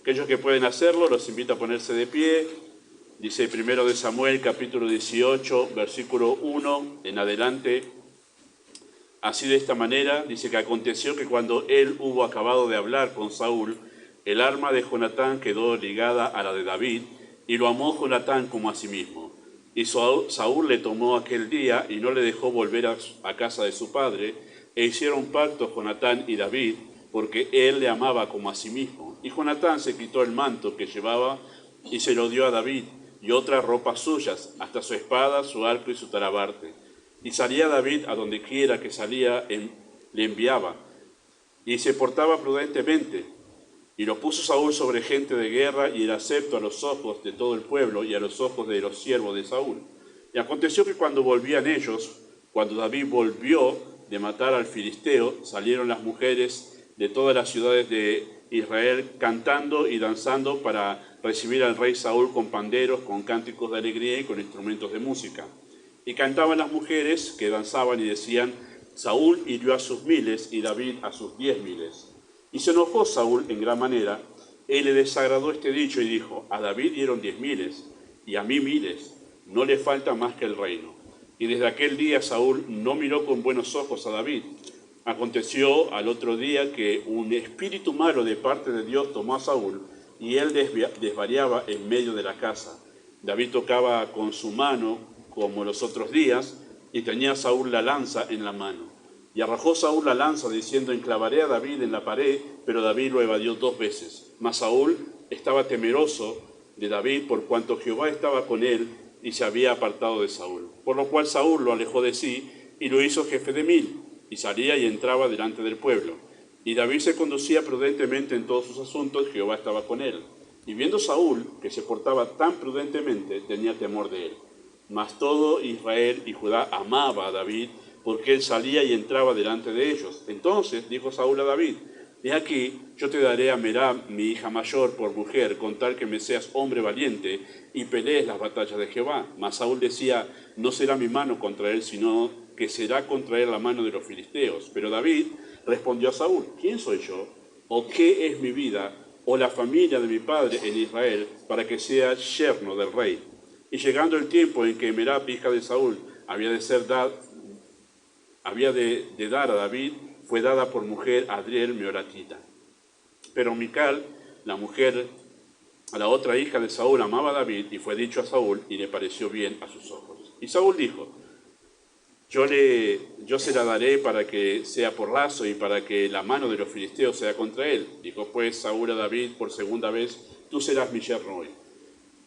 Aquellos que pueden hacerlo, los invito a ponerse de pie. Dice 1 de Samuel, capítulo 18, versículo 1 en adelante. Así de esta manera, dice que aconteció que cuando él hubo acabado de hablar con Saúl, el arma de Jonatán quedó ligada a la de David, y lo amó Jonatán como a sí mismo. Y Saúl le tomó aquel día y no le dejó volver a casa de su padre, e hicieron pacto Jonatán y David, porque él le amaba como a sí mismo. Y Jonatán se quitó el manto que llevaba y se lo dio a David, y otras ropas suyas, hasta su espada, su arco y su talabarte. Y salía David a donde quiera que salía, le enviaba, y se portaba prudentemente. Y lo puso Saúl sobre gente de guerra, y era acepto a los ojos de todo el pueblo y a los ojos de los siervos de Saúl. Y aconteció que cuando volvían ellos, cuando David volvió de matar al filisteo, salieron las mujeres de todas las ciudades de Israel cantando y danzando para recibir al rey Saúl con panderos, con cánticos de alegría y con instrumentos de música. Y cantaban las mujeres que danzaban y decían: Saúl hirió a sus miles y David a sus 10.000. Y se enojó Saúl en gran manera, y le desagradó este dicho y dijo: a David dieron 10.000 y a mí 1.000, no le falta más que el reino. Y desde aquel día Saúl no miró con buenos ojos a David. Aconteció al otro día que un espíritu malo de parte de Dios tomó a Saúl, y él desvariaba en medio de la casa. David tocaba con su mano como los otros días, y tenía Saúl la lanza en la mano. Y arrojó Saúl la lanza, diciendo: enclavaré a David en la pared, pero David lo evadió 2 veces. Mas Saúl estaba temeroso de David, por cuanto Jehová estaba con él, y se había apartado de Saúl. Por lo cual Saúl lo alejó de sí, y lo hizo jefe de 1.000, y salía y entraba delante del pueblo. Y David se conducía prudentemente en todos sus asuntos, Jehová estaba con él. Y viendo Saúl que se portaba tan prudentemente, tenía temor de él. Mas todo Israel y Judá amaba a David, porque él salía y entraba delante de ellos. Entonces dijo Saúl a David: he aquí, yo te daré a Merab, mi hija mayor, por mujer, con tal que me seas hombre valiente y pelees las batallas de Jehová. Mas Saúl decía: no será mi mano contra él, sino que será contra él la mano de los filisteos. Pero David respondió a Saúl: ¿quién soy yo? ¿O qué es mi vida? ¿O la familia de mi padre en Israel, para que sea yerno del rey? Y llegando el tiempo en que Merab, hija de Saúl, había de dar a David, fue dada por mujer a Adriel Meholatita. Pero Mical, la mujer, a la otra hija de Saúl, amaba a David, y fue dicho a Saúl, y le pareció bien a sus ojos. Y Saúl dijo: yo se la daré para que sea por lazo y para que la mano de los filisteos sea contra él. Dijo pues Saúl a David por segunda vez: tú serás mi yerno hoy.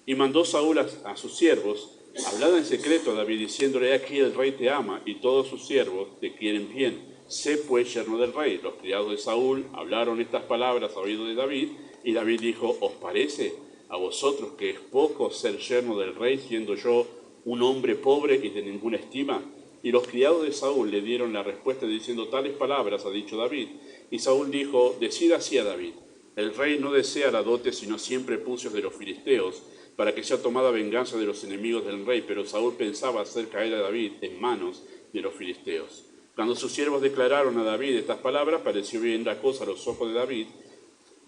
Y mandó Saúl a sus siervos: hablad en secreto a David, diciéndole: aquí el rey te ama, y todos sus siervos te quieren bien. Sé pues yerno del rey. Los criados de Saúl hablaron estas palabras a oído de David, y David dijo: ¿os parece a vosotros que es poco ser yerno del rey, siendo yo un hombre pobre y de ninguna estima? Y los criados de Saúl le dieron la respuesta diciendo: tales palabras ha dicho David. Y Saúl dijo: decid así a David: el rey no desea la dote, sino siempre pucios de los filisteos, para que sea tomada venganza de los enemigos del rey. Pero Saúl pensaba hacer caer a David en manos de los filisteos. Cuando sus siervos declararon a David estas palabras, pareció bien la cosa a los ojos de David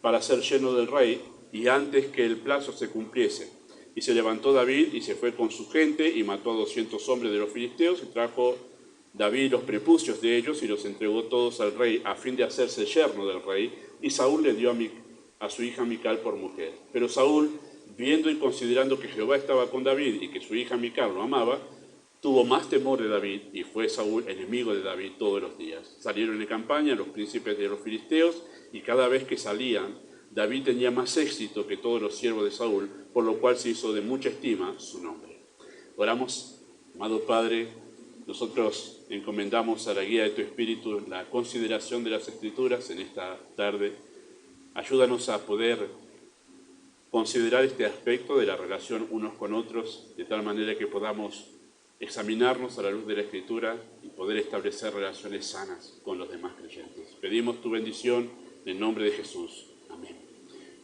para ser yerno del rey, y antes que el plazo se cumpliese. Y se levantó David y se fue con su gente, y mató a 200 hombres de los filisteos, y trajo David los prepucios de ellos, y los entregó todos al rey, a fin de hacerse yerno del rey, y Saúl le dio a su hija Mical por mujer. Pero Saúl, viendo y considerando que Jehová estaba con David y que su hija Mical lo amaba, tuvo más temor de David, y fue Saúl enemigo de David todos los días. Salieron en campaña los príncipes de los filisteos, y cada vez que salían, David tenía más éxito que todos los siervos de Saúl, por lo cual se hizo de mucha estima su nombre. Oramos. Amado Padre, nosotros encomendamos a la guía de tu Espíritu la consideración de las Escrituras en esta tarde. Ayúdanos a poder considerar este aspecto de la relación unos con otros, de tal manera que podamos examinarnos a la luz de la Escritura y poder establecer relaciones sanas con los demás creyentes. Pedimos tu bendición en el nombre de Jesús. Amén.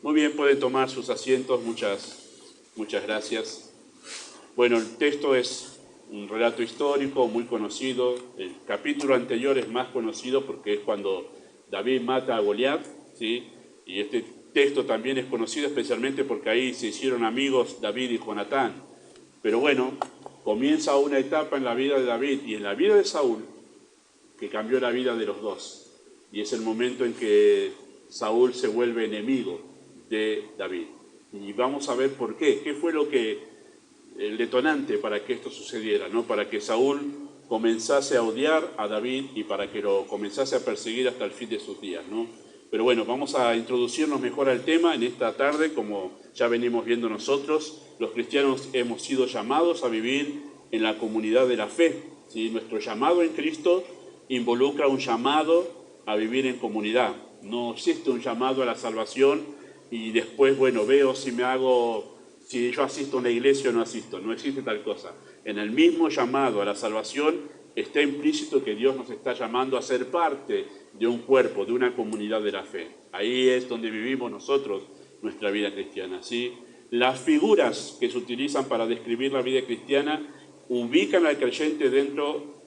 Muy bien, pueden tomar sus asientos. Muchas gracias. Bueno, el texto es un relato histórico muy conocido. El capítulo anterior es más conocido porque es cuando David mata a Goliat, ¿sí? Y este texto también es conocido especialmente porque ahí se hicieron amigos David y Jonatán. Pero bueno, comienza una etapa en la vida de David y en la vida de Saúl que cambió la vida de los dos. Y es el momento en que Saúl se vuelve enemigo de David. Y vamos a ver por qué. ¿Qué fue el detonante para que esto sucediera, ¿no? Para que Saúl comenzase a odiar a David y para que lo comenzase a perseguir hasta el fin de sus días, ¿no? Pero bueno, vamos a introducirnos mejor al tema en esta tarde, como ya venimos viendo nosotros. Los cristianos hemos sido llamados a vivir en la comunidad de la fe, ¿sí? Nuestro llamado en Cristo involucra un llamado a vivir en comunidad. No existe un llamado a la salvación y después, bueno, veo si yo asisto a una iglesia o no asisto. No existe tal cosa. En el mismo llamado a la salvación está implícito que Dios nos está llamando a ser parte de un cuerpo, de una comunidad de la fe. Ahí es donde vivimos nosotros nuestra vida cristiana, ¿sí? Las figuras que se utilizan para describir la vida cristiana ubican al creyente dentro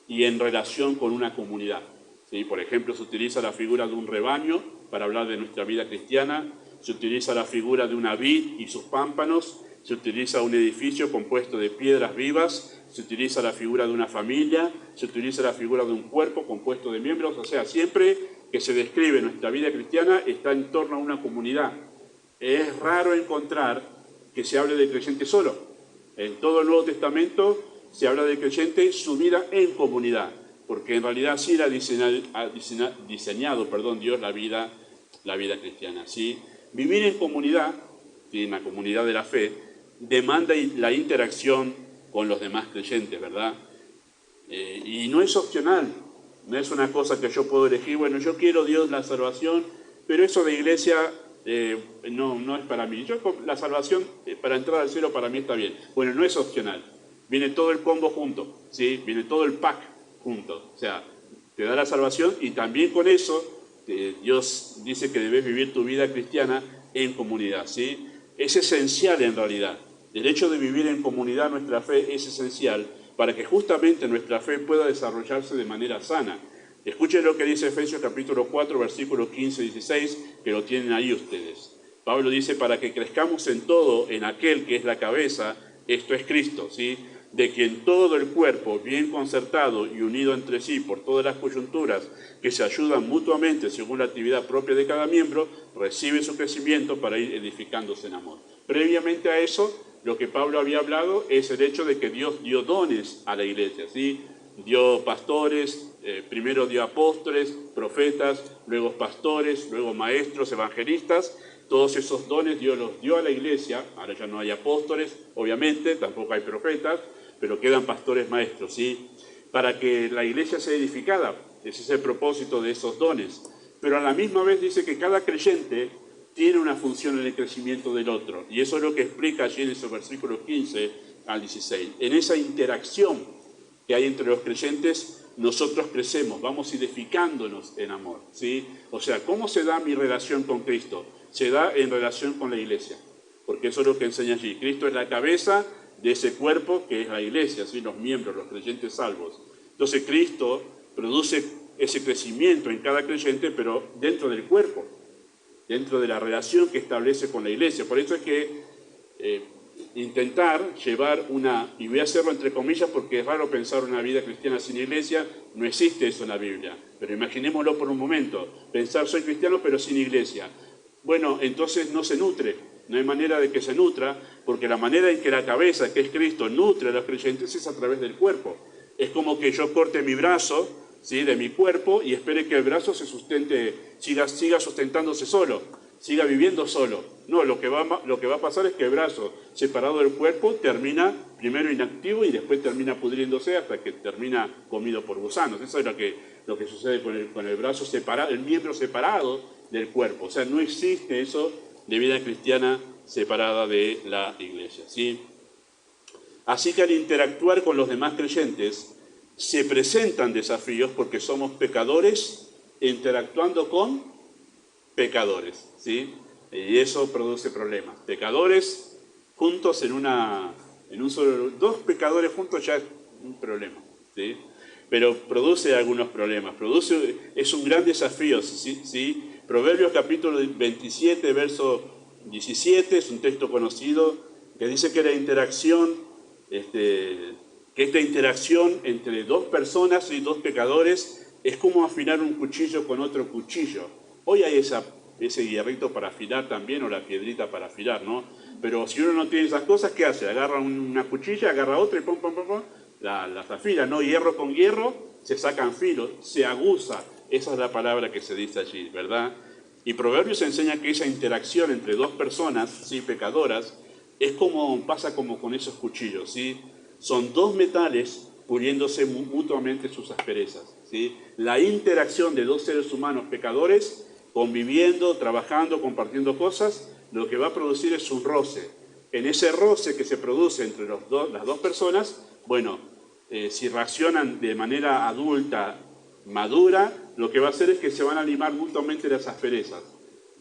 y en relación con una comunidad, ¿sí? Por ejemplo, se utiliza la figura de un rebaño para hablar de nuestra vida cristiana, se utiliza la figura de una vid y sus pámpanos, se utiliza un edificio compuesto de piedras vivas, se utiliza la figura de una familia, se utiliza la figura de un cuerpo compuesto de miembros, o sea, siempre que se describe nuestra vida cristiana está en torno a una comunidad. Es raro encontrar que se hable del creyente solo. En todo el Nuevo Testamento se habla del creyente su vida en comunidad, porque en realidad sí ha diseñado Dios la vida cristiana, ¿sí? Vivir en comunidad, en la comunidad de la fe, demanda la interacción con los demás creyentes, ¿verdad? Y no es opcional, no es una cosa que yo puedo elegir, bueno, yo quiero Dios la salvación, pero eso de iglesia no es para mí. La salvación para entrar al cielo para mí está bien. Bueno, no es opcional, viene todo el combo junto, ¿sí? Viene todo el pack junto, o sea, te da la salvación y también con eso Dios dice que debes vivir tu vida cristiana en comunidad, ¿sí? Es esencial en realidad. El hecho de vivir en comunidad, nuestra fe es esencial para que justamente nuestra fe pueda desarrollarse de manera sana. Escuchen lo que dice Efesios capítulo 4, versículos 15 y 16, que lo tienen ahí ustedes. Pablo dice, para que crezcamos en todo en aquel que es la cabeza, esto es Cristo, ¿sí? De quien todo el cuerpo, bien concertado y unido entre sí por todas las coyunturas que se ayudan mutuamente según la actividad propia de cada miembro, recibe su crecimiento para ir edificándose en amor. Previamente a eso, lo que Pablo había hablado es el hecho de que Dios dio dones a la iglesia, ¿sí? Dio pastores, primero dio apóstoles, profetas, luego pastores, luego maestros, evangelistas. Todos esos dones Dios los dio a la iglesia. Ahora ya no hay apóstoles, obviamente, tampoco hay profetas, pero quedan pastores maestros, ¿sí? Para que la iglesia sea edificada. Ese es el propósito de esos dones. Pero a la misma vez dice que cada creyente tiene una función en el crecimiento del otro. Y eso es lo que explica allí en esos versículos 15 al 16. En esa interacción que hay entre los creyentes, nosotros crecemos, vamos edificándonos en amor, ¿sí? O sea, ¿cómo se da mi relación con Cristo? Se da en relación con la iglesia, porque eso es lo que enseña allí. Cristo es la cabeza de ese cuerpo que es la iglesia, ¿sí? Los miembros, los creyentes salvos. Entonces Cristo produce ese crecimiento en cada creyente, pero dentro del cuerpo, dentro de la relación que establece con la iglesia. Por eso es que intentar llevar y voy a hacerlo entre comillas porque es raro pensar una vida cristiana sin iglesia, no existe eso en la Biblia, pero imaginémoslo por un momento, pensar soy cristiano pero sin iglesia. Bueno, entonces no se nutre, no hay manera de que se nutra, porque la manera en que la cabeza, que es Cristo, nutre a los creyentes es a través del cuerpo. Es como que yo corte mi brazo, ¿sí?, de mi cuerpo y espere que el brazo se sustente, siga sustentándose solo, siga viviendo solo. No, lo que va a pasar es que el brazo separado del cuerpo termina primero inactivo y después termina pudriéndose hasta que termina comido por gusanos. Eso es lo que sucede con el brazo separado, el miembro separado del cuerpo. O sea, no existe eso de vida cristiana separada de la iglesia, ¿sí? Así que al interactuar con los demás creyentes, se presentan desafíos porque somos pecadores interactuando con pecadores, ¿sí? Y eso produce problemas. Pecadores juntos en un solo... Dos pecadores juntos ya es un problema, ¿sí? Pero produce algunos problemas. Es un gran desafío, ¿sí? Proverbios capítulo 27, verso 17, es un texto conocido que dice que la interacción, que esta interacción entre dos personas y dos pecadores es como afilar un cuchillo con otro cuchillo. Hoy hay ese hierrito para afilar también, o la piedrita para afilar, ¿no? Pero si uno no tiene esas cosas, ¿qué hace? Agarra una cuchilla, agarra otra y pum, pum, pum, pum, las afila, ¿no? Hierro con hierro, se sacan filos, se aguza. Esa es la palabra que se dice allí, ¿verdad? Y Proverbios enseña que esa interacción entre dos personas, ¿sí?, pecadoras, es como pasa como con esos cuchillos, ¿sí? Son dos metales puliéndose mutuamente sus asperezas, ¿sí? La interacción de dos seres humanos pecadores, conviviendo, trabajando, compartiendo cosas, lo que va a producir es un roce. En ese roce que se produce entre las dos personas, bueno, si reaccionan de manera adulta, madura, lo que va a hacer es que se van a limar mutuamente las asperezas.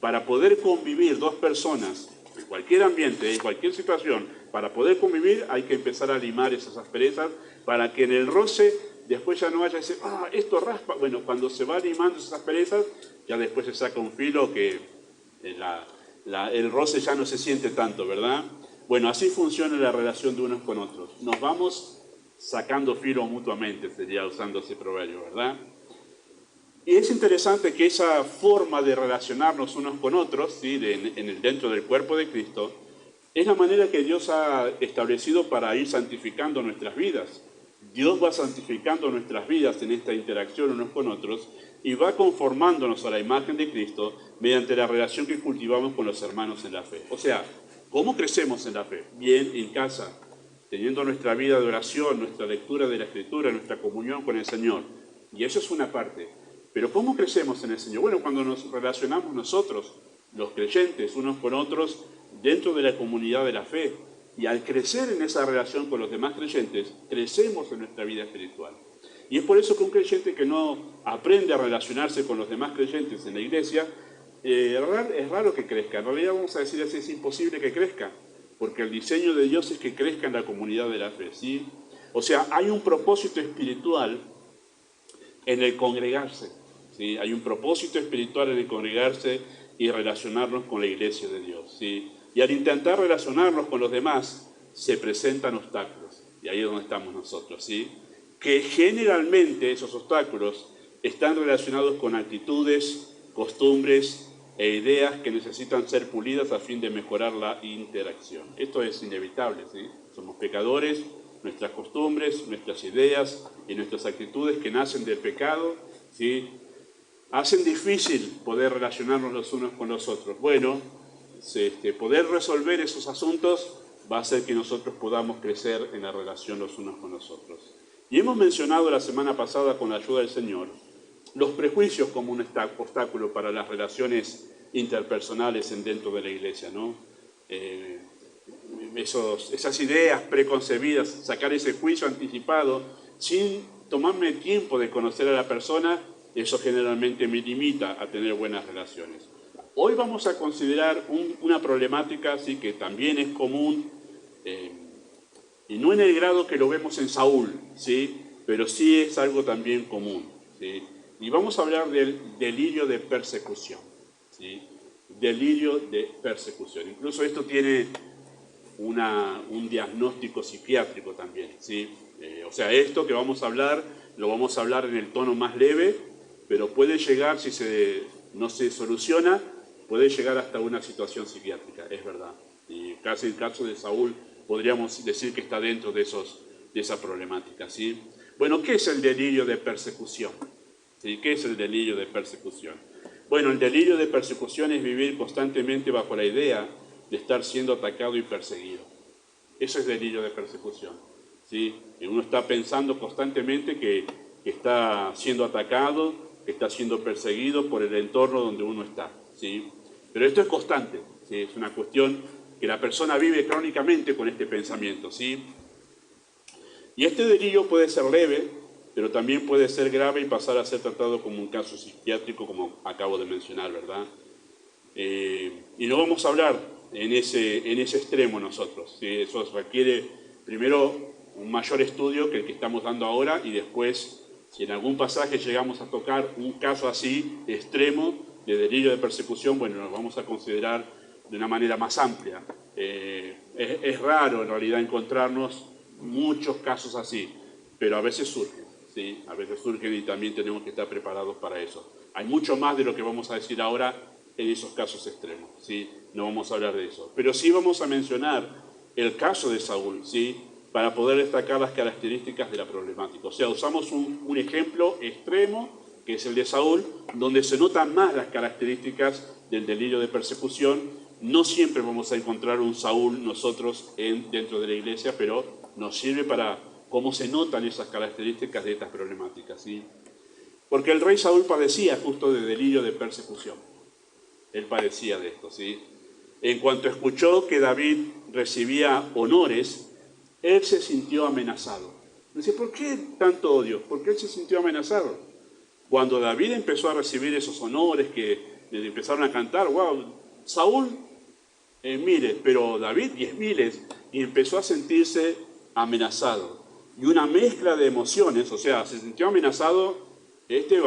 Para poder convivir dos personas, en cualquier ambiente, en cualquier situación, para poder convivir hay que empezar a limar esas asperezas para que en el roce después ya no haya ese, esto raspa. Bueno, cuando se va limando esas asperezas, ya después se saca un filo que el roce ya no se siente tanto, ¿verdad? Bueno, así funciona la relación de unos con otros. Nos vamos sacando filo mutuamente, sería usando ese proverbio, ¿verdad? Y es interesante que esa forma de relacionarnos unos con otros, ¿sí?, dentro del cuerpo de Cristo, es la manera que Dios ha establecido para ir santificando nuestras vidas. Dios va santificando nuestras vidas en esta interacción unos con otros y va conformándonos a la imagen de Cristo mediante la relación que cultivamos con los hermanos en la fe. O sea, ¿cómo crecemos en la fe? Bien, en casa, teniendo nuestra vida de oración, nuestra lectura de la Escritura, nuestra comunión con el Señor. Y eso es una parte. Pero ¿cómo crecemos en el Señor? Bueno, cuando nos relacionamos nosotros, los creyentes, unos con otros, dentro de la comunidad de la fe. Y al crecer en esa relación con los demás creyentes, crecemos en nuestra vida espiritual. Y es por eso que un creyente que no aprende a relacionarse con los demás creyentes en la iglesia, es raro que crezca. En realidad vamos a decir así, es imposible que crezca, porque el diseño de Dios es que crezca en la comunidad de la fe, ¿sí? O sea, hay un propósito espiritual en el congregarse, ¿sí? Hay un propósito espiritual en el congregarse y relacionarnos con la iglesia de Dios, ¿sí? Y al intentar relacionarnos con los demás, se presentan obstáculos. Y ahí es donde estamos nosotros, ¿sí? Que generalmente esos obstáculos están relacionados con actitudes, costumbres e ideas que necesitan ser pulidas a fin de mejorar la interacción. Esto es inevitable, ¿sí? Somos pecadores, nuestras costumbres, nuestras ideas y nuestras actitudes que nacen del pecado, ¿sí?, hacen difícil poder relacionarnos los unos con los otros. Bueno, poder resolver esos asuntos va a hacer que nosotros podamos crecer en la relación los unos con los otros. Y hemos mencionado la semana pasada, con la ayuda del Señor, los prejuicios como un obstáculo para las relaciones interpersonales dentro de la iglesia, ¿no? Esas ideas preconcebidas, sacar ese juicio anticipado sin tomarme tiempo de conocer a la persona, eso generalmente me limita a tener buenas relaciones. Hoy vamos a considerar una problemática sí, que también es común, y no en el grado que lo vemos en Saúl, ¿sí?, pero sí es algo también común, ¿sí? Y vamos a hablar del delirio de persecución, ¿sí? Delirio de persecución. Incluso esto tiene un diagnóstico psiquiátrico también, ¿sí? O sea, esto que vamos a hablar, lo vamos a hablar en el tono más leve, pero puede llegar, si no se soluciona, puede llegar hasta una situación psiquiátrica, es verdad. Y casi en el caso de Saúl podríamos decir que está dentro de esa problemática, ¿sí? Bueno, ¿qué es el delirio de persecución? ¿Sí? ¿Qué es el delirio de persecución? Bueno, el delirio de persecución es vivir constantemente bajo la idea de estar siendo atacado y perseguido. Eso es delirio de persecución, ¿sí? Y uno está pensando constantemente que está siendo atacado, que está siendo perseguido por el entorno donde uno está, ¿sí? Pero esto es constante, ¿sí? Es una cuestión que la persona vive crónicamente con este pensamiento, ¿sí? Y este delirio puede ser leve, pero también puede ser grave y pasar a ser tratado como un caso psiquiátrico, como acabo de mencionar, ¿verdad? Y no vamos a hablar en ese extremo nosotros, ¿sí? Eso requiere primero un mayor estudio que el que estamos dando ahora, y después, si en algún pasaje llegamos a tocar un caso así extremo, de delirio de persecución, bueno, lo vamos a considerar de una manera más amplia. Es raro en realidad encontrarnos muchos casos así, pero a veces surgen, ¿sí? A veces surgen y también tenemos que estar preparados para eso. Hay mucho más de lo que vamos a decir ahora en esos casos extremos, ¿sí? No vamos a hablar de eso. Pero sí vamos a mencionar el caso de Saúl, ¿sí? Para poder destacar las características de la problemática. O sea, usamos un ejemplo extremo, que es el de Saúl, donde se notan más las características del delirio de persecución. No siempre vamos a encontrar un Saúl nosotros dentro de la iglesia, pero nos sirve para cómo se notan esas características de estas problemáticas, ¿sí? Porque el rey Saúl padecía justo de delirio de persecución. Él padecía de esto, ¿sí? En cuanto escuchó que David recibía honores, él se sintió amenazado. Dice, ¿por qué tanto odio? ¿Por qué él se sintió amenazado? Cuando David empezó a recibir esos honores que le empezaron a cantar, wow, Saúl, miles, pero David 10.000, y empezó a sentirse amenazado. Y una mezcla de emociones, o sea, se sintió amenazado,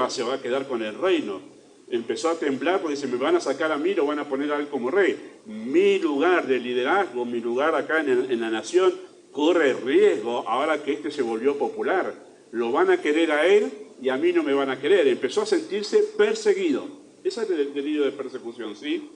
se va a quedar con el reino. Empezó a temblar porque dice, me van a sacar a mí, lo van a poner a él como rey. Mi lugar de liderazgo, mi lugar acá en la nación, corre riesgo ahora que se volvió popular. Lo van a querer a él y a mí no me van a querer. Empezó a sentirse perseguido. Ese es el delirio de persecución, ¿sí?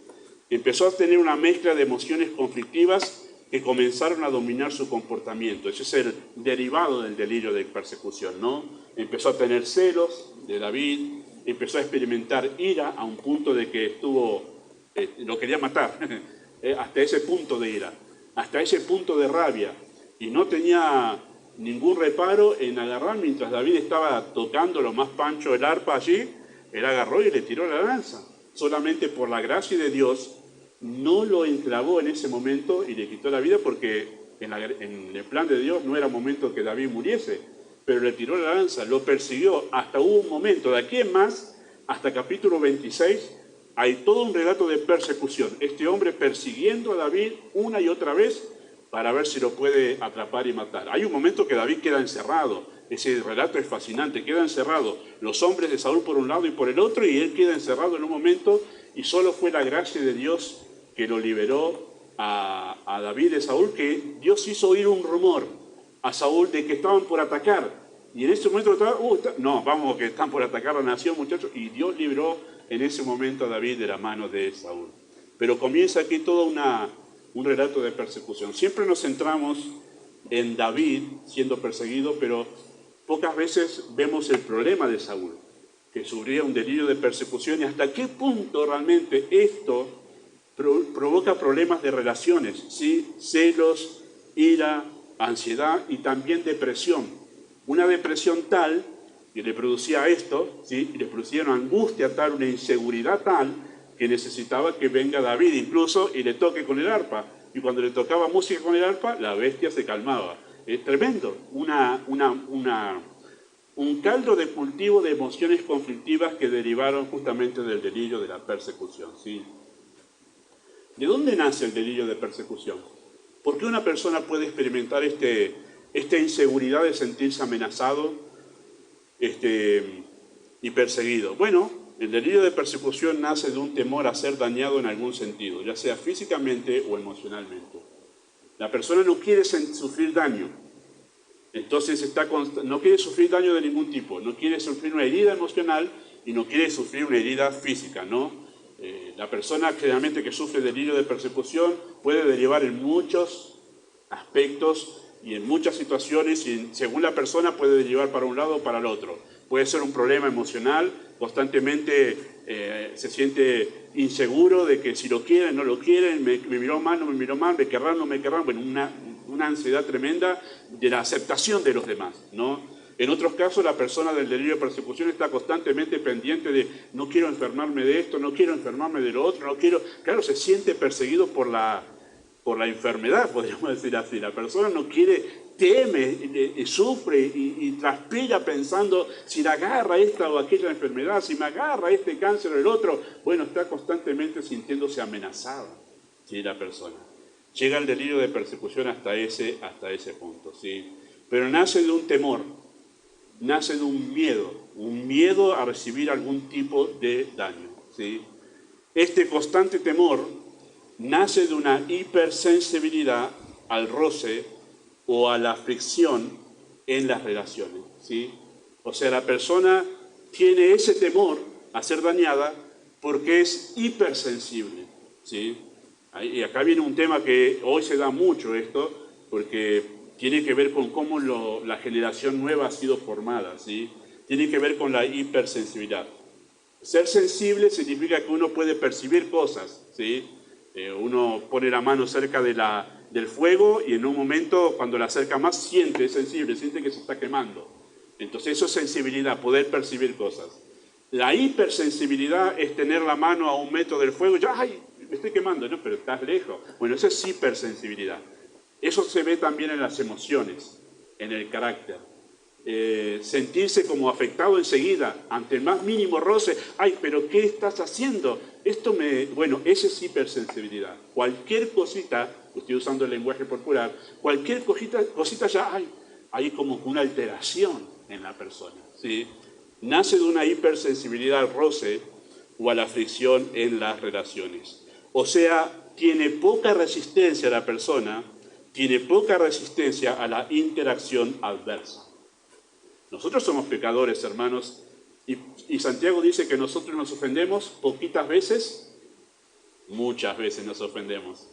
Empezó a tener una mezcla de emociones conflictivas que comenzaron a dominar su comportamiento. Ese es el derivado del delirio de persecución, ¿no? Empezó a tener celos de David, empezó a experimentar ira a un punto de que lo quería matar, hasta ese punto de ira, hasta ese punto de rabia, y no tenía ningún reparo en agarrar, mientras David estaba tocando lo más pancho el arpa allí, él agarró y le tiró la lanza. Solamente por la gracia de Dios no lo enclavó en ese momento y le quitó la vida, porque en el plan de Dios no era momento que David muriese, pero le tiró la lanza, lo persiguió, hasta hubo un momento, de aquí en más, hasta capítulo 26, hay todo un relato de persecución. Este hombre persiguiendo a David una y otra vez para ver si lo puede atrapar y matar. Hay un momento que David queda encerrado, ese relato es fascinante, queda encerrado, los hombres de Saúl por un lado y por el otro, y él queda encerrado en un momento, y solo fue la gracia de Dios que lo liberó a David de Saúl, que Dios hizo oír un rumor a Saúl de que estaban por atacar, y en ese momento vamos, que están por atacar a la nación, muchachos, y Dios libró en ese momento a David de la mano de Saúl. Pero comienza aquí todo un relato de persecución. Siempre nos centramos en David siendo perseguido, pero pocas veces vemos el problema de Saúl, que sufría un delirio de persecución, y hasta qué punto realmente esto provoca problemas de relaciones, ¿sí? Celos, ira, ansiedad y también depresión. Una depresión tal que le producía esto, ¿sí? Y le producía una angustia tal, una inseguridad tal, que necesitaba que venga David incluso y le toque con el arpa. Y cuando le tocaba música con el arpa, la bestia se calmaba. Es tremendo, un caldo de cultivo de emociones conflictivas que derivaron justamente del delirio de la persecución, ¿sí? ¿De dónde nace el delirio de persecución? ¿Por qué una persona puede experimentar esta inseguridad de sentirse amenazado y perseguido? Bueno, el delirio de persecución nace de un temor a ser dañado en algún sentido, ya sea físicamente o emocionalmente. La persona no quiere sufrir daño, entonces no quiere sufrir daño de ningún tipo, no quiere sufrir una herida emocional y no quiere sufrir una herida física, ¿no? La persona generalmente que sufre delirio de persecución puede derivar en muchos aspectos y en muchas situaciones, y según la persona puede derivar para un lado o para el otro. Puede ser un problema emocional, constantemente se siente inseguro de que si lo quieren, no lo quieren, me miró mal, no me miró mal, me querrán, no me querrán, bueno, una ansiedad tremenda de la aceptación de los demás, ¿no? En otros casos, la persona del delirio de persecución está constantemente pendiente de no quiero enfermarme de esto, no quiero enfermarme de lo otro, no quiero... Claro, se siente perseguido por la enfermedad, podríamos decir así. La persona no quiere, teme, sufre y transpira pensando si le agarra esta o aquella enfermedad, si me agarra este cáncer o el otro. Bueno, está constantemente sintiéndose amenazada, ¿sí? La persona. Llega el delirio de persecución hasta ese punto, ¿sí? Pero nace de un temor, nace de un miedo a recibir algún tipo de daño, ¿sí? Este constante temor nace de una hipersensibilidad al roce o a la fricción en las relaciones, ¿sí? O sea, la persona tiene ese temor a ser dañada porque es hipersensible, ¿sí? Y acá viene un tema que hoy se da mucho esto, porque tiene que ver con cómo la generación nueva ha sido formada, ¿sí? Tiene que ver con la hipersensibilidad. Ser sensible significa que uno puede percibir cosas, ¿sí? Uno pone la mano cerca del fuego y en un momento, cuando la acerca más, es sensible, siente que se está quemando. Entonces eso es sensibilidad, poder percibir cosas. La hipersensibilidad es tener la mano a 1 metro del fuego y ya, ¡ay! Me estoy quemando, ¿no? Pero estás lejos. Bueno, eso es hipersensibilidad. Eso se ve también en las emociones, en el carácter. Sentirse como afectado enseguida ante el más mínimo roce. ¡Ay, pero qué estás haciendo! Bueno, eso es hipersensibilidad. Cualquier cosita, estoy usando el lenguaje popular, cualquier cosita ya hay como una alteración en la persona, ¿sí? Nace de una hipersensibilidad al roce o a la fricción en las relaciones. O sea, tiene poca resistencia la persona, tiene poca resistencia a la interacción adversa. Nosotros somos pecadores, hermanos, y Santiago dice que nosotros nos ofendemos poquitas veces, muchas veces nos ofendemos.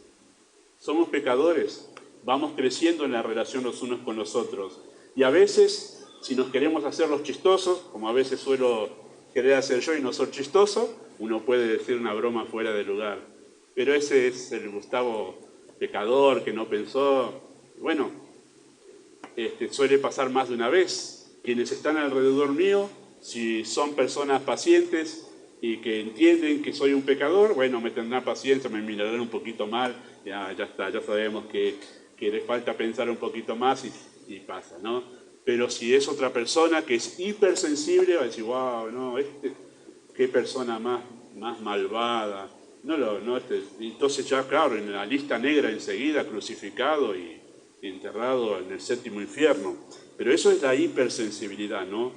Somos pecadores, vamos creciendo en la relación los unos con los otros. Y a veces, si nos queremos hacer los chistosos, como a veces suelo querer hacer yo y no soy chistoso, uno puede decir una broma fuera de lugar. Pero ese es el Gustavo pecador que no pensó. Bueno, suele pasar más de una vez. Quienes están alrededor mío, si son personas pacientes y que entienden que soy un pecador, bueno, me tendrán paciencia, me mirarán un poquito mal, ya está, ya sabemos que le falta pensar un poquito más y pasa, ¿no? Pero si es otra persona que es hipersensible, va a decir, wow, no, qué persona más malvada. Entonces ya, claro, en la lista negra enseguida, crucificado y enterrado en el 7º infierno. Pero eso es la hipersensibilidad, ¿no?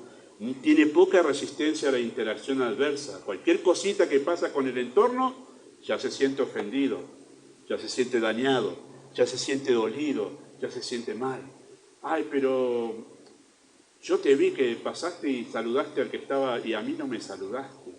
Tiene poca resistencia a la interacción adversa. Cualquier cosita que pasa con el entorno, ya se siente ofendido, ya se siente dañado, ya se siente dolido, ya se siente mal. Ay, pero yo te vi que pasaste y saludaste al que estaba y a mí no me saludaste.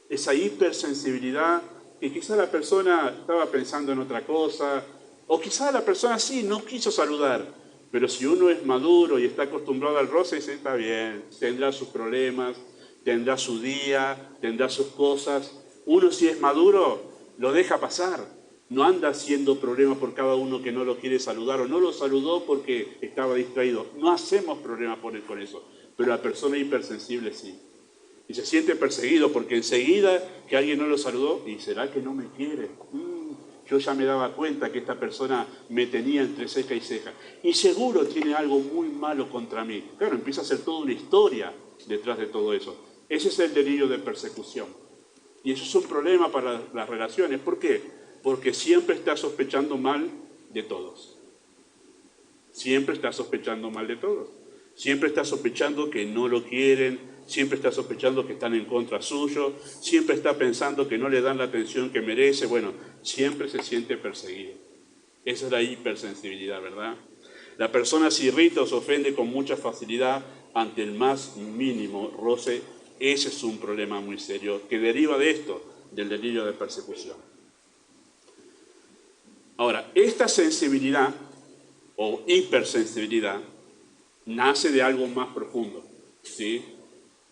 Esa hipersensibilidad que quizá la persona estaba pensando en otra cosa, o quizá la persona sí, no quiso saludar, pero si uno es maduro y está acostumbrado al roce, dice, está bien, tendrá sus problemas, tendrá su día, tendrá sus cosas. Uno si es maduro, lo deja pasar, no anda haciendo problemas por cada uno que no lo quiere saludar o no lo saludó porque estaba distraído. No hacemos problemas con eso, pero la persona hipersensible sí. Y se siente perseguido porque enseguida que alguien no lo saludó, ¿y será que no me quiere? Yo ya me daba cuenta que esta persona me tenía entre ceja y ceja. Y seguro tiene algo muy malo contra mí. Claro, empieza a ser toda una historia detrás de todo eso. Ese es el delirio de persecución. Y eso es un problema para las relaciones. ¿Por qué? Porque siempre está sospechando mal de todos. Siempre está sospechando mal de todos. Siempre está sospechando que no lo quieren, siempre está sospechando que están en contra suyo, siempre está pensando que no le dan la atención que merece. Bueno, siempre se siente perseguido. Esa es la hipersensibilidad, ¿verdad? La persona se irrita o se ofende con mucha facilidad ante el más mínimo roce. Ese es un problema muy serio que deriva de esto, del delirio de persecución. Ahora, esta sensibilidad o hipersensibilidad nace de algo más profundo, ¿sí?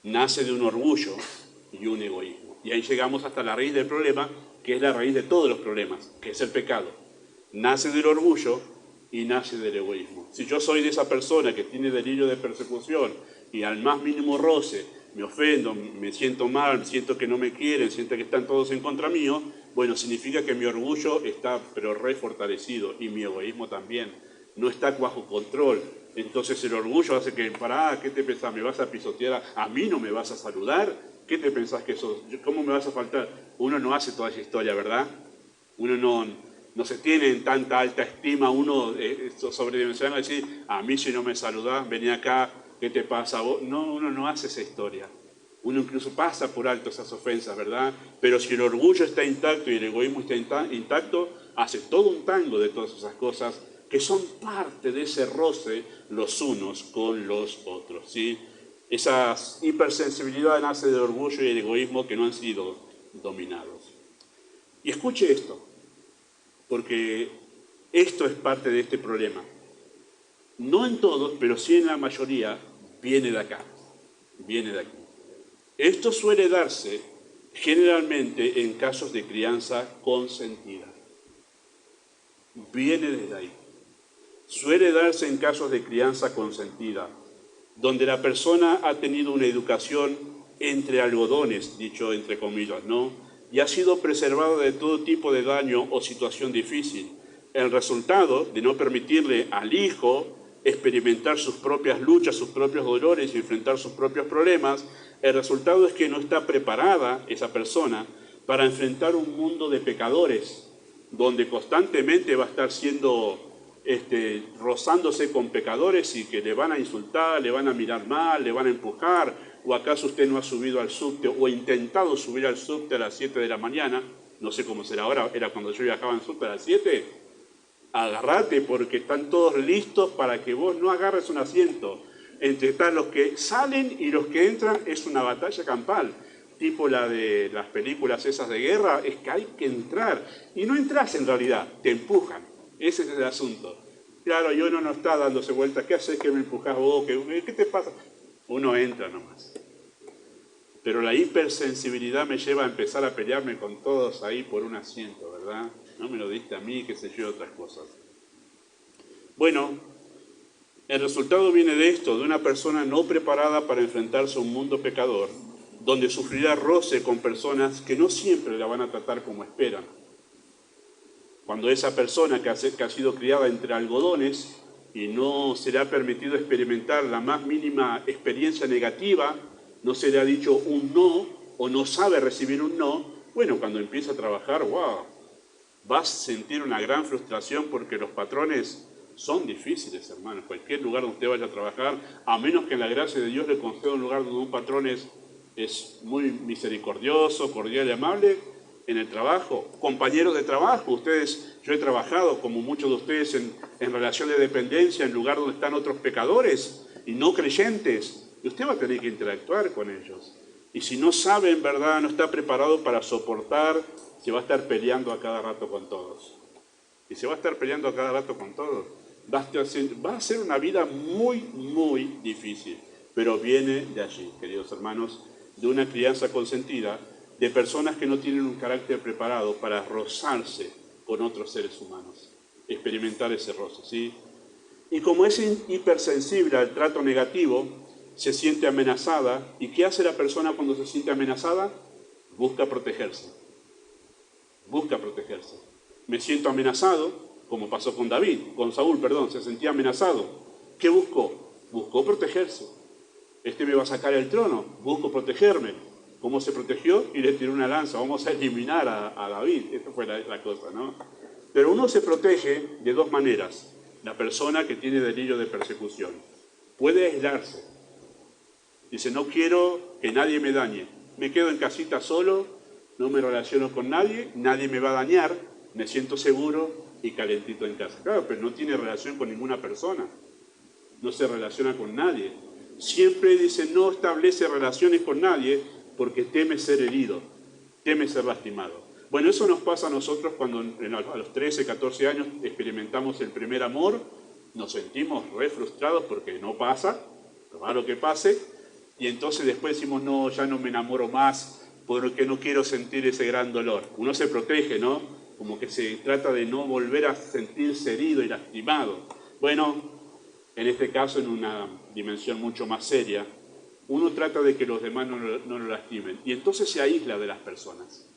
Nace de un orgullo y un egoísmo. Y ahí llegamos hasta la raíz del problema, que es la raíz de todos los problemas, que es el pecado. Nace del orgullo y nace del egoísmo. Si yo soy de esa persona que tiene delirio de persecución y al más mínimo roce me ofendo, me siento mal, siento que no me quieren, siento que están todos en contra mío, bueno, significa que mi orgullo está pero refortalecido y mi egoísmo también. No está bajo control. Entonces el orgullo hace que, ¿qué te pensás? ¿Me vas a pisotear? ¿A mí no me vas a saludar? ¿Qué te pensás que sos? ¿Cómo me vas a faltar? Uno no hace toda esa historia, ¿verdad? Uno no se tiene en tanta alta estima, uno sobredimensionado, decir, a mí si no me saludás, vení acá, ¿qué te pasa a vos? No, uno no hace esa historia. Uno incluso pasa por alto esas ofensas, ¿verdad? Pero si el orgullo está intacto y el egoísmo está intacto, hace todo un tango de todas esas cosas que son parte de ese roce los unos con los otros, ¿sí? Esa hipersensibilidad nace del orgullo y el egoísmo que no han sido dominados. Y escuche esto, porque esto es parte de este problema. No en todos, pero sí en la mayoría, viene de acá, viene de aquí. Esto suele darse generalmente en casos de crianza consentida. Viene desde ahí. Suele darse en casos de crianza consentida, donde la persona ha tenido una educación entre algodones, dicho entre comillas, ¿no? Y ha sido preservada de todo tipo de daño o situación difícil. El resultado de no permitirle al hijo experimentar sus propias luchas, sus propios dolores y enfrentar sus propios problemas, el resultado es que no está preparada esa persona para enfrentar un mundo de pecadores, donde constantemente va a estar siendo rozándose con pecadores y que le van a insultar, le van a mirar mal, le van a empujar. ¿O acaso usted no ha subido al subte o intentado subir al subte a las 7 de la mañana? No sé cómo será ahora, era cuando yo viajaba en subte a las 7. Agárrate porque están todos listos para que vos no agarres un asiento. Entre están los que salen y los que entran, es una batalla campal. Tipo la de las películas esas de guerra, es que hay que entrar. Y no entras en realidad, te empujan. Ese es el asunto. Claro, y uno no está dándose vueltas. ¿Qué haces que me empujás vos? ¿Qué te pasa? Uno entra nomás. Pero la hipersensibilidad me lleva a empezar a pelearme con todos ahí por un asiento, ¿verdad? No me lo diste a mí, qué sé yo, otras cosas. Bueno, el resultado viene de esto, de una persona no preparada para enfrentarse a un mundo pecador, donde sufrirá roce con personas que no siempre la van a tratar como esperan. Cuando esa persona que ha sido criada entre algodones y no se le ha permitido experimentar la más mínima experiencia negativa, no se le ha dicho un no o no sabe recibir un no, bueno, cuando empieza a trabajar, wow, va a sentir una gran frustración porque los patrones son difíciles, hermanos. Cualquier lugar donde usted vaya a trabajar, a menos que la gracia de Dios le conceda un lugar donde un patrón es muy misericordioso, cordial y amable, en el trabajo, compañeros de trabajo, yo he trabajado como muchos de ustedes en relación de dependencia, en lugar donde están otros pecadores y no creyentes, y usted va a tener que interactuar con ellos. Y si no sabe en verdad, no está preparado para soportar, se va a estar peleando a cada rato con todos. Y se va a estar peleando a cada rato con todos. Va a ser una vida muy, muy difícil, pero viene de allí, queridos hermanos, de una crianza consentida, de personas que no tienen un carácter preparado para rozarse con otros seres humanos, experimentar ese roce, ¿sí? Y como es hipersensible al trato negativo, se siente amenazada. ¿Y qué hace la persona cuando se siente amenazada? Busca protegerse. Busca protegerse. Me siento amenazado, como pasó con Saúl, se sentía amenazado. ¿Qué buscó? Buscó protegerse. Este me va a sacar el trono, busco protegerme. ¿Cómo se protegió? Y le tiró una lanza, vamos a eliminar a David. Esta fue la cosa, ¿no? Pero uno se protege de dos maneras. La persona que tiene delirio de persecución puede aislarse. Dice, no quiero que nadie me dañe. Me quedo en casita solo, no me relaciono con nadie, nadie me va a dañar, me siento seguro y calentito en casa. Claro, pero no tiene relación con ninguna persona. No se relaciona con nadie. Siempre dice, no establece relaciones con nadie porque teme ser herido, teme ser lastimado. Bueno, eso nos pasa a nosotros cuando a los 13, 14 años experimentamos el primer amor, nos sentimos re frustrados porque no pasa, raro que pase, y entonces después decimos, no, ya no me enamoro más porque no quiero sentir ese gran dolor. Uno se protege, ¿no? Como que se trata de no volver a sentirse herido y lastimado. Bueno, en este caso, en una dimensión mucho más seria, uno trata de que los demás no lo lastimen. Y entonces se aísla de las personas,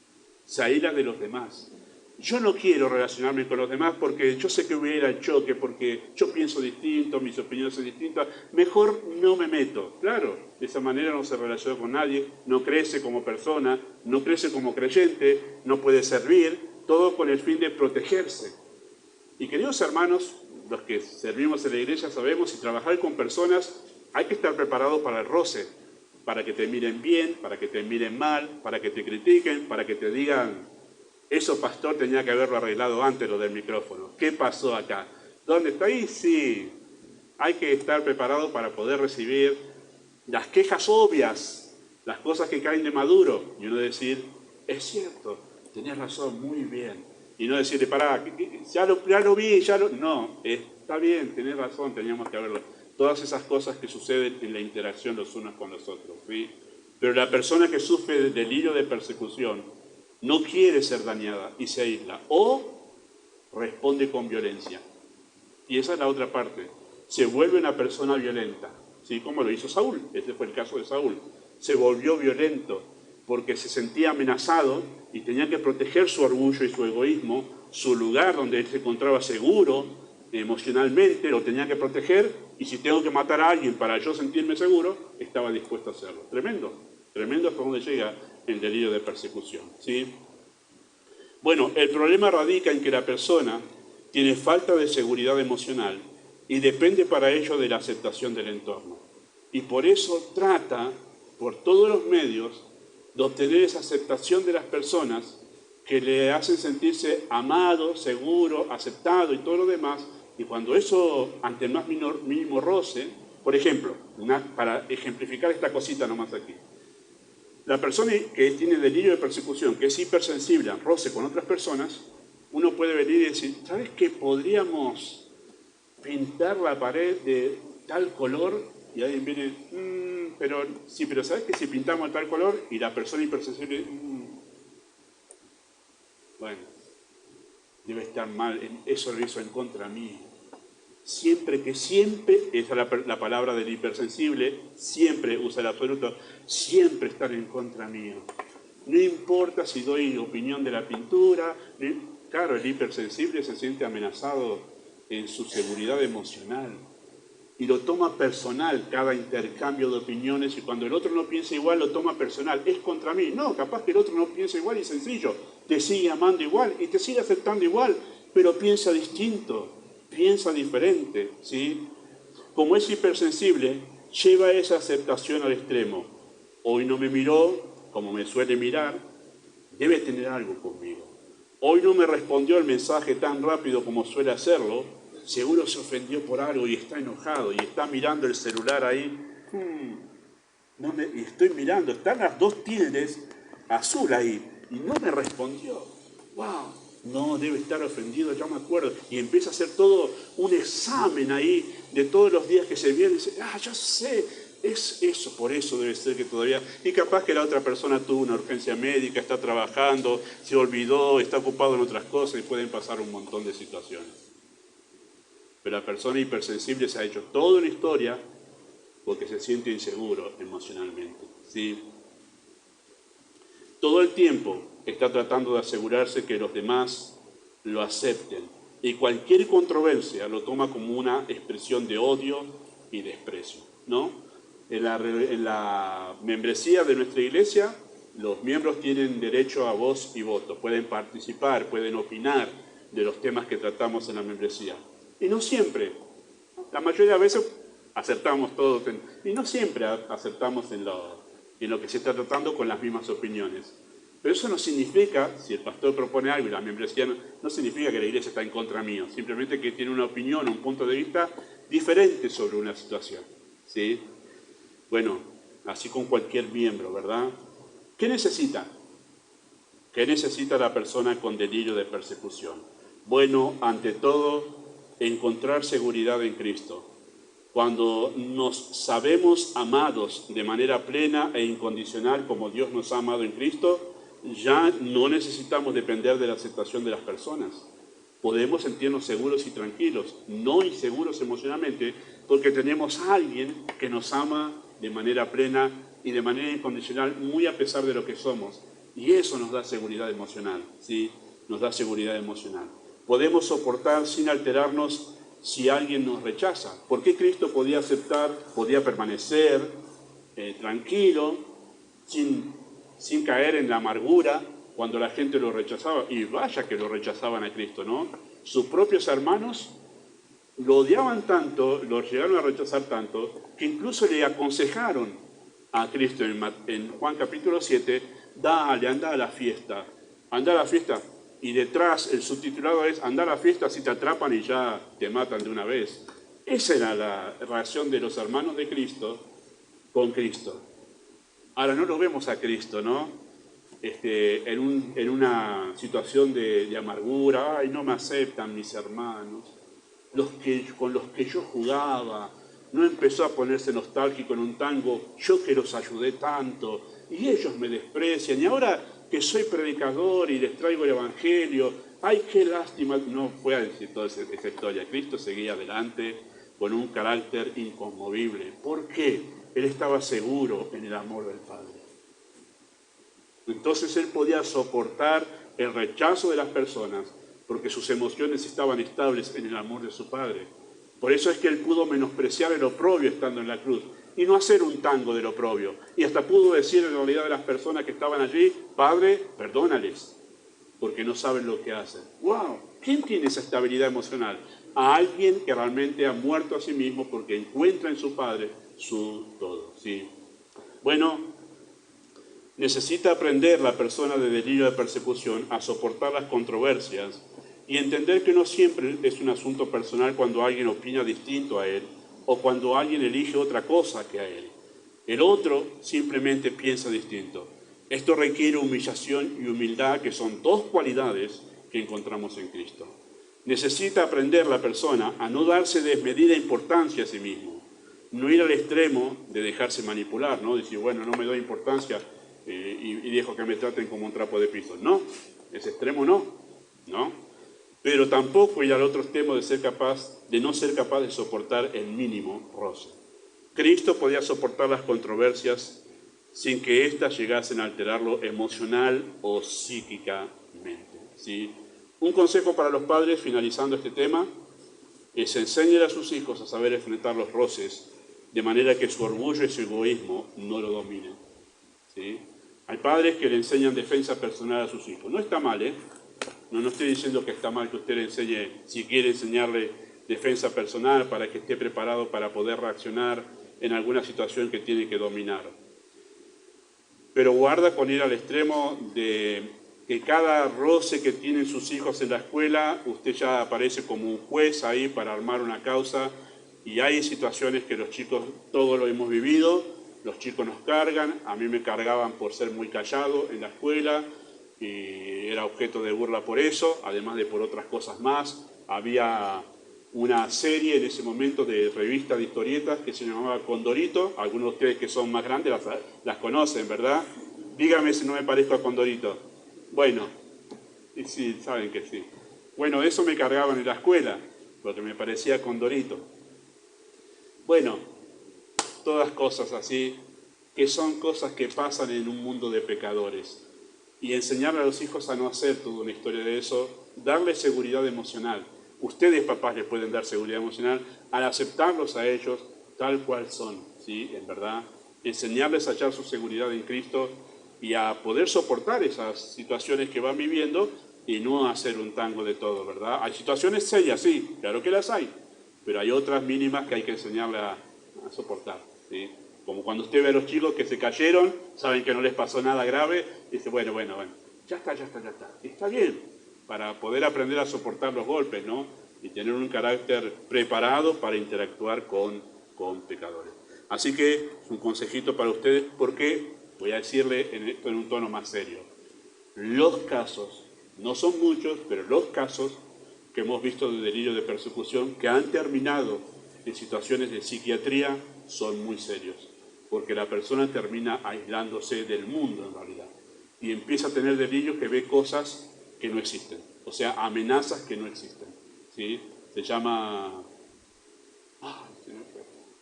se aísla de los demás. Yo no quiero relacionarme con los demás porque yo sé que voy a ir al choque, porque yo pienso distinto, mis opiniones son distintas, mejor no me meto. Claro, de esa manera no se relaciona con nadie, no crece como persona, no crece como creyente, no puede servir, todo con el fin de protegerse. Y queridos hermanos, los que servimos en la iglesia sabemos, y trabajar con personas hay que estar preparado para el roce. para que te miren bien, para que te miren mal, para que te critiquen, para que te digan, eso pastor tenía que haberlo arreglado antes lo del micrófono. ¿Qué pasó acá? ¿Dónde está ahí? Sí, hay que estar preparado para poder recibir las quejas obvias, las cosas que caen de maduro, y uno decir, es cierto, tenías razón, muy bien. Y no decirle, pará, ya lo vi, No, está bien, tenés razón, teníamos que haberlo. Todas esas cosas que suceden en la interacción los unos con los otros, ¿sí? Pero la persona que sufre del delirio de persecución no quiere ser dañada y se aísla, o responde con violencia. Y esa es la otra parte. Se vuelve una persona violenta, ¿sí? Como lo hizo Saúl. Este fue el caso de Saúl. Se volvió violento porque se sentía amenazado y tenía que proteger su orgullo y su egoísmo, su lugar donde él se encontraba seguro emocionalmente, lo tenía que proteger, y si tengo que matar a alguien para yo sentirme seguro, estaba dispuesto a hacerlo. Tremendo, tremendo hasta donde llega el delirio de persecución, ¿sí? Bueno, el problema radica en que la persona tiene falta de seguridad emocional y depende para ello de la aceptación del entorno. Y por eso trata, por todos los medios, de obtener esa aceptación de las personas que le hacen sentirse amado, seguro, aceptado y todo lo demás. Y cuando eso, ante el más mínimo roce, por ejemplo, para ejemplificar esta cosita nomás aquí, la persona que tiene delirio de persecución, que es hipersensible al roce con otras personas, uno puede venir y decir, ¿sabes qué? Podríamos pintar la pared de tal color, y alguien viene, pero ¿sabes que si pintamos tal color? Y la persona hipersensible, bueno, debe estar mal, eso lo hizo en contra mí. Siempre, esa es la palabra del hipersensible, siempre usa el absoluto, siempre están en contra mío. No importa si doy opinión de la pintura, claro, el hipersensible se siente amenazado en su seguridad emocional y lo toma personal cada intercambio de opiniones, y cuando el otro no piensa igual lo toma personal, es contra mí. No, capaz que el otro no piensa igual y sencillo, te sigue amando igual y te sigue aceptando igual, pero piensa distinto, piensa diferente, ¿sí? Como es hipersensible, lleva esa aceptación al extremo. Hoy no me miró como me suele mirar, debe tener algo conmigo. Hoy no me respondió el mensaje tan rápido como suele hacerlo, seguro se ofendió por algo y está enojado y está mirando el celular ahí. Y estoy mirando, están las dos tildes azul ahí y no me respondió. ¡Wow! No, debe estar ofendido, ya me acuerdo. Y empieza a hacer todo un examen ahí de todos los días que se vienen. Y dice, ya sé, es eso, por eso debe ser que todavía... Y capaz que la otra persona tuvo una urgencia médica, está trabajando, se olvidó, está ocupado en otras cosas y pueden pasar un montón de situaciones. Pero la persona hipersensible se ha hecho toda una historia porque se siente inseguro emocionalmente, ¿sí? Todo el tiempo está tratando de asegurarse que los demás lo acepten, y cualquier controversia lo toma como una expresión de odio y desprecio, ¿no? En la membresía de nuestra iglesia, los miembros tienen derecho a voz y voto, pueden participar, pueden opinar de los temas que tratamos en la membresía. Y no siempre, la mayoría de veces acertamos todos, y no siempre acertamos en lo que se está tratando con las mismas opiniones. Pero eso no significa, si el pastor propone algo y la membresía no significa que la iglesia está en contra mío, simplemente que tiene una opinión, un punto de vista diferente sobre una situación, ¿sí? Bueno, así con cualquier miembro, ¿verdad? ¿Qué necesita? ¿Qué necesita la persona con delirio de persecución? Bueno, ante todo, encontrar seguridad en Cristo. Cuando nos sabemos amados de manera plena e incondicional como Dios nos ha amado en Cristo, ya no necesitamos depender de la aceptación de las personas. Podemos sentirnos seguros y tranquilos, no inseguros emocionalmente, porque tenemos a alguien que nos ama de manera plena y de manera incondicional, muy a pesar de lo que somos. Y eso nos da seguridad emocional, ¿sí? Nos da seguridad emocional. Podemos soportar sin alterarnos si alguien nos rechaza. ¿Por qué Cristo podía aceptar, podía permanecer tranquilo, sin caer en la amargura cuando la gente lo rechazaba? Y vaya que lo rechazaban a Cristo, ¿no? Sus propios hermanos lo odiaban tanto, lo llegaron a rechazar tanto, que incluso le aconsejaron a Cristo en Juan capítulo 7, dale, anda a la fiesta, anda a la fiesta. Y detrás el subtitulado es, anda a la fiesta si te atrapan y ya te matan de una vez. Esa era la reacción de los hermanos de Cristo con Cristo. Ahora no lo vemos a Cristo, ¿no? En una situación de amargura, ay, no me aceptan mis hermanos, con los que yo jugaba, no empezó a ponerse nostálgico en un tango, yo que los ayudé tanto, y ellos me desprecian, y ahora que soy predicador y les traigo el Evangelio, ay, qué lástima. No fue a decir toda esa historia. Cristo seguía adelante con un carácter inconmovible. ¿Por qué? Él estaba seguro en el amor del Padre. Entonces él podía soportar el rechazo de las personas porque sus emociones estaban estables en el amor de su Padre. Por eso es que él pudo menospreciar el oprobio estando en la cruz y no hacer un tango del oprobio. Y hasta pudo decir en realidad de las personas que estaban allí, Padre, perdónales, porque no saben lo que hacen. ¡Wow! ¿Quién tiene esa estabilidad emocional? A alguien que realmente ha muerto a sí mismo porque encuentra en su Padre su todo. ¿Sí? Bueno, necesita aprender la persona de delirio de persecución a soportar las controversias y entender que no siempre es un asunto personal cuando alguien opina distinto a él o cuando alguien elige otra cosa que a él. El otro simplemente piensa distinto. Esto requiere humillación y humildad, que son dos cualidades que encontramos en Cristo. Necesita aprender la persona a no darse desmedida importancia a sí mismo, no ir al extremo de dejarse manipular, ¿no? Decir, bueno, no me doy importancia y dejo que me traten como un trapo de piso. No, ese extremo no, ¿no? Pero tampoco ir al otro extremo de no ser capaz de soportar el mínimo roce. Cristo podía soportar las controversias sin que éstas llegasen a alterarlo emocional o psíquicamente, ¿sí? Un consejo para los padres, finalizando este tema, es enseñar a sus hijos a saber enfrentar los roces de manera que su orgullo y su egoísmo no lo dominen, ¿sí? Hay padres que le enseñan defensa personal a sus hijos. No está mal, ¿eh? No estoy diciendo que está mal que usted le enseñe, si quiere enseñarle defensa personal para que esté preparado para poder reaccionar en alguna situación que tiene que dominar. Pero guarda con ir al extremo de que cada roce que tienen sus hijos en la escuela, usted ya aparece como un juez ahí para armar una causa, y hay situaciones que los chicos, todos lo hemos vivido, los chicos nos cargan, a mí me cargaban por ser muy callado en la escuela, y era objeto de burla por eso, además de por otras cosas más. Había una serie en ese momento de revista de historietas que se llamaba Condorito. Algunos de ustedes que son más grandes las conocen, ¿verdad? Dígame si no me parezco a Condorito. Bueno, y sí, saben que sí. Bueno, eso me cargaban en la escuela, porque me parecía Condorito. Bueno, todas cosas así, que son cosas que pasan en un mundo de pecadores. Y enseñarle a los hijos a no hacer toda una historia de eso, darles seguridad emocional. Ustedes, papás, les pueden dar seguridad emocional al aceptarlos a ellos tal cual son, ¿sí? En verdad, enseñarles a hallar su seguridad en Cristo y a poder soportar esas situaciones que van viviendo y no hacer un tango de todo, ¿verdad? Hay situaciones serias, sí, claro que las hay, pero hay otras mínimas que hay que enseñarle a soportar, ¿sí? Como cuando usted ve a los chicos que se cayeron, saben que no les pasó nada grave, y dice, bueno, ya está. Está bien, para poder aprender a soportar los golpes, ¿no? Y tener un carácter preparado para interactuar con pecadores. Así que, un consejito para ustedes, porque voy a decirle esto en un tono más serio. Los casos, no son muchos, pero los casos que hemos visto de delirio de persecución que han terminado en situaciones de psiquiatría son muy serios, porque la persona termina aislándose del mundo en realidad y empieza a tener delirios que ve cosas que no existen, o sea, amenazas que no existen, ¿sí? Se llama,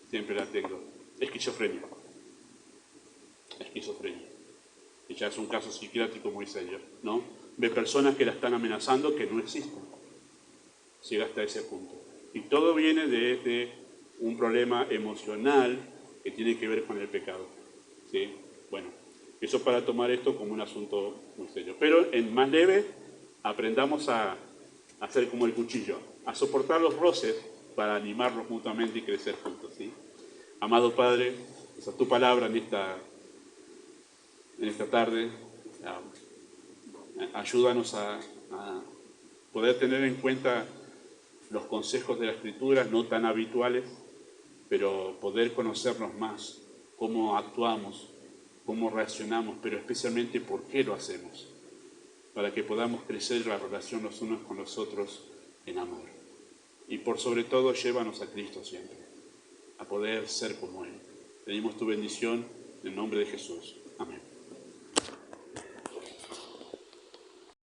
siempre la tengo, esquizofrenia, y ya es un caso psiquiátrico muy serio, ¿no? Ve personas que la están amenazando que no existen, llega hasta ese punto, y todo viene de un problema emocional que tiene que ver con el pecado, ¿sí? Bueno, eso para tomar esto como un asunto muy serio. Pero en más leve, aprendamos a hacer como el cuchillo, a soportar los roces para animarnos mutuamente y crecer juntos, ¿sí? Amado Padre, Esa es tu palabra en esta tarde. Ayúdanos a poder tener en cuenta los consejos de la Escritura, no tan habituales, pero poder conocernos más, cómo actuamos, cómo reaccionamos, pero especialmente por qué lo hacemos, para que podamos crecer la relación los unos con los otros en amor. Y por sobre todo, llévanos a Cristo siempre, a poder ser como Él. Pedimos tu bendición en el nombre de Jesús. Amén.